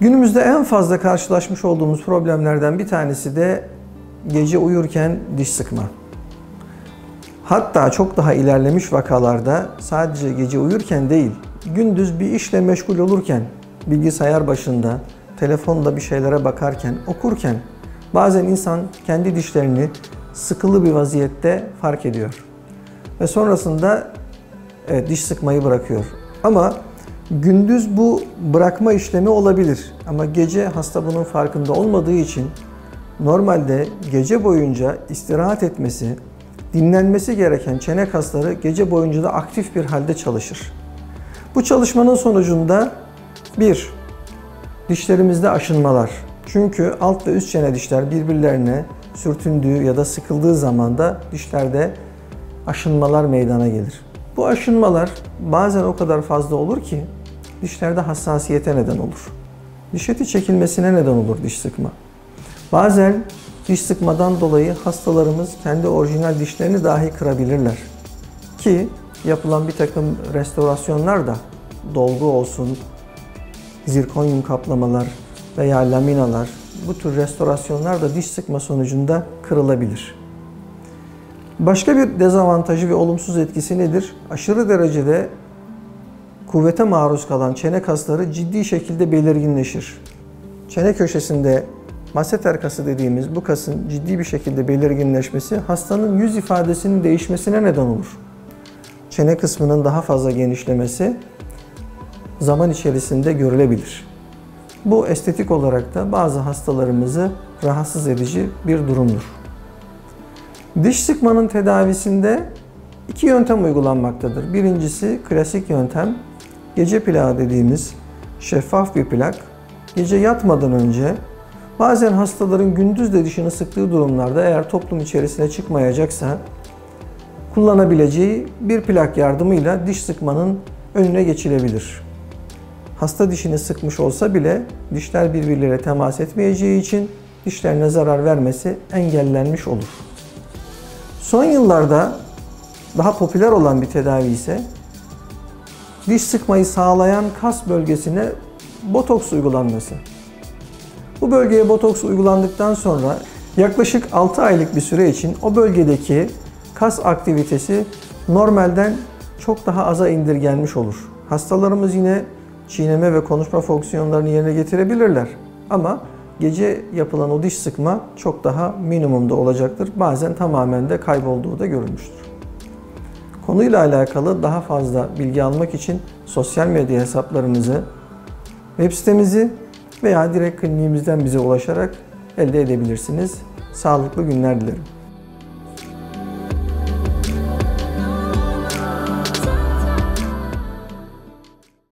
Günümüzde en fazla karşılaşmış olduğumuz problemlerden bir tanesi de gece uyurken diş sıkma. Hatta çok daha ilerlemiş vakalarda sadece gece uyurken değil, gündüz bir işle meşgul olurken, bilgisayar başında, telefonda bir şeylere bakarken, okurken bazen insan kendi dişlerini sıkılı bir vaziyette fark ediyor. Ve sonrasında diş sıkmayı bırakıyor. Ama gündüz bu bırakma işlemi olabilir. Ama gece hasta bunun farkında olmadığı için normalde gece boyunca istirahat etmesi, dinlenmesi gereken çene kasları gece boyunca da aktif bir halde çalışır. Bu çalışmanın sonucunda dişlerimizde aşınmalar. Çünkü alt ve üst çene dişler birbirlerine sürtündüğü ya da sıkıldığı zaman da dişlerde aşınmalar meydana gelir. Bu aşınmalar bazen o kadar fazla olur ki dişlerde hassasiyete neden olur. Diş eti çekilmesine neden olur diş sıkma. Bazen diş sıkmadan dolayı hastalarımız kendi orijinal dişlerini dahi kırabilirler. Ki yapılan bir takım restorasyonlar da dolgu olsun, zirkonyum kaplamalar veya laminalar, bu tür restorasyonlar da diş sıkma sonucunda kırılabilir. Başka bir dezavantajı ve olumsuz etkisi nedir? Aşırı derecede kuvvete maruz kalan çene kasları ciddi şekilde belirginleşir. Çene köşesinde masseter kası dediğimiz bu kasın ciddi bir şekilde belirginleşmesi hastanın yüz ifadesinin değişmesine neden olur. Çene kısmının daha fazla genişlemesi zaman içerisinde görülebilir. Bu estetik olarak da bazı hastalarımızı rahatsız edici bir durumdur. Diş sıkmanın tedavisinde iki yöntem uygulanmaktadır. Birincisi klasik yöntem, gece plağı dediğimiz şeffaf bir plak. Gece yatmadan önce bazen hastaların gündüz de dişini sıktığı durumlarda eğer toplum içerisine çıkmayacaksa kullanabileceği bir plak yardımıyla diş sıkmanın önüne geçilebilir. Hasta dişini sıkmış olsa bile dişler birbirleriyle temas etmeyeceği için dişlerine zarar vermesi engellenmiş olur. Son yıllarda daha popüler olan bir tedavi ise diş sıkmayı sağlayan kas bölgesine botoks uygulanması. Bu bölgeye botoks uygulandıktan sonra yaklaşık 6 aylık bir süre için o bölgedeki kas aktivitesi normalden çok daha aza indirgenmiş olur. Hastalarımız yine çiğneme ve konuşma fonksiyonlarını yerine getirebilirler. Ama gece yapılan o diş sıkma çok daha minimumda olacaktır. Bazen tamamen de kaybolduğu da görülmüştür. Konuyla alakalı daha fazla bilgi almak için sosyal medya hesaplarımızı, web sitemizi veya direkt kliniğimizden bize ulaşarak elde edebilirsiniz. Sağlıklı günler dilerim.